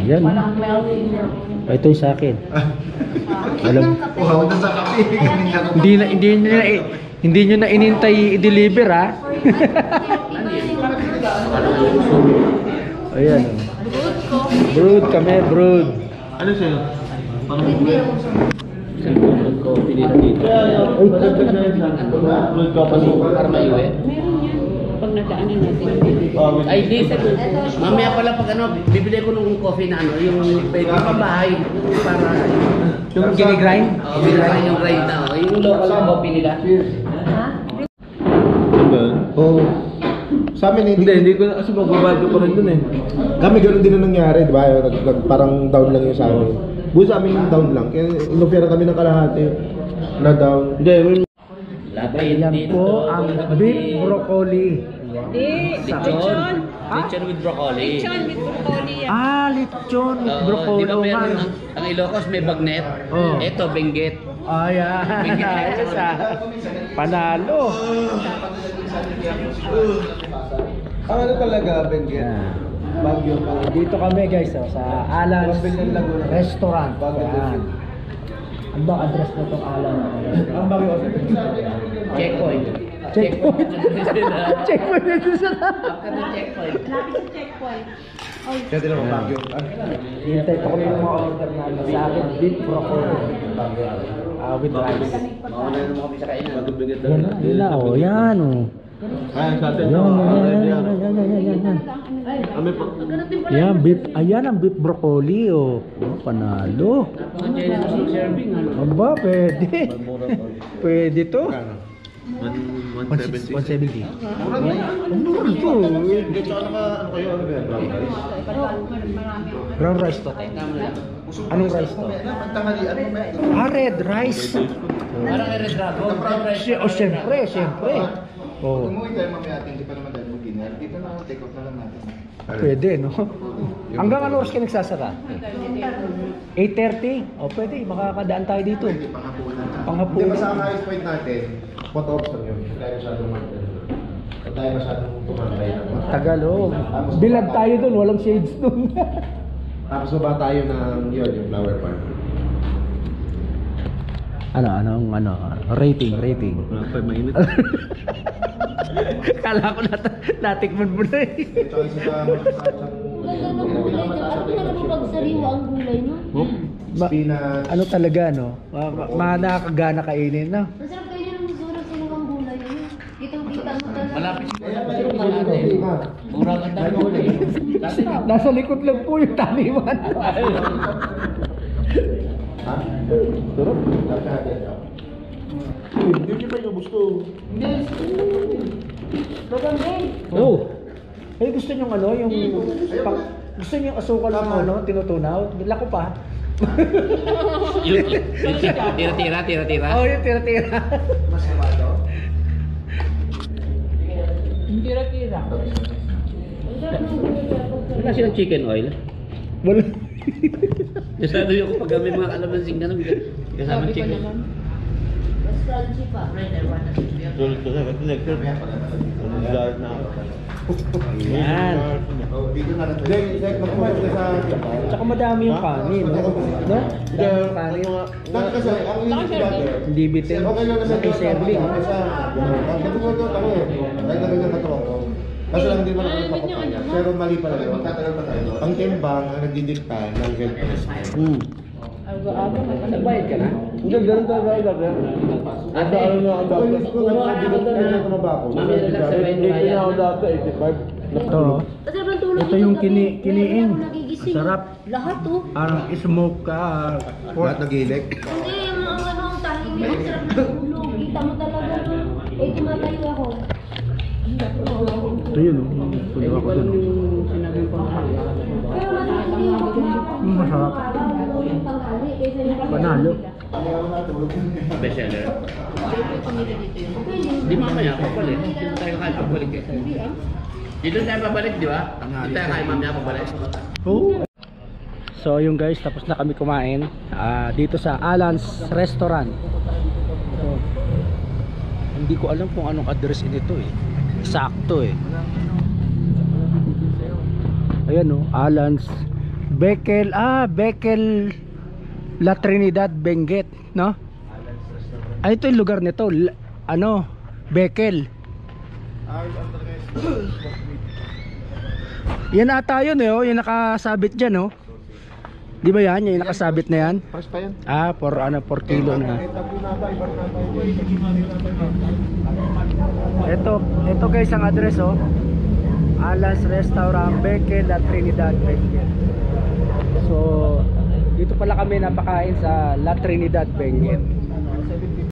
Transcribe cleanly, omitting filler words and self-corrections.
Yan. Ito yung sa akin. Alam. Wow, na sa kape. Hindi nyo na inintay i-deliver ha. Ayan. Brood kami, brood. Ano sa'yo? Parang Brood coffee dito dito. brood coffee. Para maiwi. Meron yan. Pag nadaanan natin. Ay, di sa mamaya pala pag ano, bibili ko nung coffee na ano, yung pwede pa bahay para Yung ginigrind? ginigrind yung grind na, yung local coffee nila. Oo. Sa amin Hindi ko na kasi magbabayad ko pa rin dun eh. Kami ganoon din ang nangyari, di ba? Parang down lang yung sa amin. Buo sa amin yung down lang. Kaya inofera kami ng kalahati na down. Hindi, Ayan po ang beef broccoli. Lechon. Lechon with broccoli. Lechon with broccoli yan. Lechon with Oo, broccoli. di ba meron ang Ilocos may bagnet? Oh. Ito, benguet. Ayan. Ayos ah. Panalo. Ano talaga, Benguet? Bagyo pa. Dito kami guys sa Alan's Restaurant. Ayan. Ano ba address na itong Alan? Ang bagyo. Checkpoint. Checkpoint. Checkpoint na ito sa After the checkpoint. Lapit sa checkpoint. Kaya din naman bagyo. hintay pa kami yung mga order namin. Sa akin, beef broccoli. With rice. Mauna na mo kami sa kainan. Yan na, oh. Yan, oh. Ayan, sa atin. Yan. Yan, beef. Ayan ang beef broccoli, oh. Oh, panalo. Ang generous ng serving, ano? Aba, pwede. Pwede to. 170. 170. Mura na yan. Ang mura to. Hindi, tsaka ano kayo, ano ba yan? Brown rice. Brown rice to. Anong rice to? Tanghali, ano ba? Red rice. Parang red dragon. Oh, syempre. Oh. Umuwi tayo mamaya atin, hindi pa naman tayo mag-dinner. Dito na, take off na lang natin. Pwede, no? Hanggang ano oras ka nagsasara? 8:30? O, pwede. Makakadaan tayo dito. Pwede, panghapunan na. Panghapunan. Hindi, basta ang highest point natin, photo ops lang yun. Hindi tayo masyadong Hindi tayo masyadong tumambay. Tagal, oh. Bilad tayo dun. Walang shades dun. Tapos baba tayo ng yun, yung flower park. Rating. Wala pa, mainit. Kala ko natikman mo na eh. Ito isa sa Ganda ng gulay. Ano talaga pagsariwa ang gulay, no? spinach. Ano talaga, no? Nakakagana kainin, no? Masarap kayo ng masarap sa mga gulay, no? Kitang-kita mo talaga. Malapit siguro. Mura ka tayo eh. Nasa likod lang po yung taniman. Ha? Sarap. Hindi nyo pa yung gusto. Oh. Ay, gusto nyo yung gusto nyo yung asukal ng tinutunaw? Bila ko pa. Yung tira-tira. Oh, yung tira-tira. Mas kamado? Tira-tira. Wala silang chicken oil. Wala. Kasado yung pag may mga kalamansing ganun. Kasama Sabi ko chicken. naman. Mas crunchy pa. Sulit ko sa lecture. Lahat na ako. Yan. Oh, dito na lang. Dek, magpumayos ka sa... Tsaka madami yung kanin, no? No? Madami yung kanin. Dati kasi, ang hindi dati. Hindi bitin. Okay lang na sa May serving. Natutuwa ako eh. Dahil nagagyan katawan ko. Kaso lang hindi mo nakapapapaya. Pero mali pala yun. Magtatagal pa tayo. Ang timbang, ang nagdidikta ng health risk. Nagbayad ka na? Hindi, ganun talaga ay dati. Ate, ano na ang dati? Kailan tumaba ako? Mami, relax sa way. Hindi na ako dati, 85. Ito. Masarap ang tulog Ito yung kiniing. Nagigising. Masarap. Lahat, oh. Ang smoke ka. Lahat nag-ilik. Hindi, yung mga ang tahimik. Ang sarap ng tulog. Kita mo talaga, no? Eh, tumatayo ako. Ito yun, oh. Puno ako dun. Sinabi ko Pero natutuli ako kung Masarap. yung tanghali. Kaysa yung Panalo. bestseller. Pwede. Di mamaya, pagbalik. Dito tayo kain pagbalik eh. Dito tayo pabalik, di ba? Dito tayo kain mamaya pagbalik. Oh. So yung guys, tapos na kami kumain dito sa Alan's Restaurant. So, hindi ko alam kung anong address nito eh. Sakto eh. Ayan oh, Alan's Bekel, Bekel La Trinidad Benguet, no? Ito yung lugar nito, Bekel. Yan ata yun yung nakasabit dyan, no? Di ba yan? Yung nakasabit na yan? Fresh pa yan. 4 kilo na. Ito guys ang address, Alan's Restaurant, Bekel, La Trinidad, Benguet. So, dito pala kami napakain sa La Trinidad, Benguet.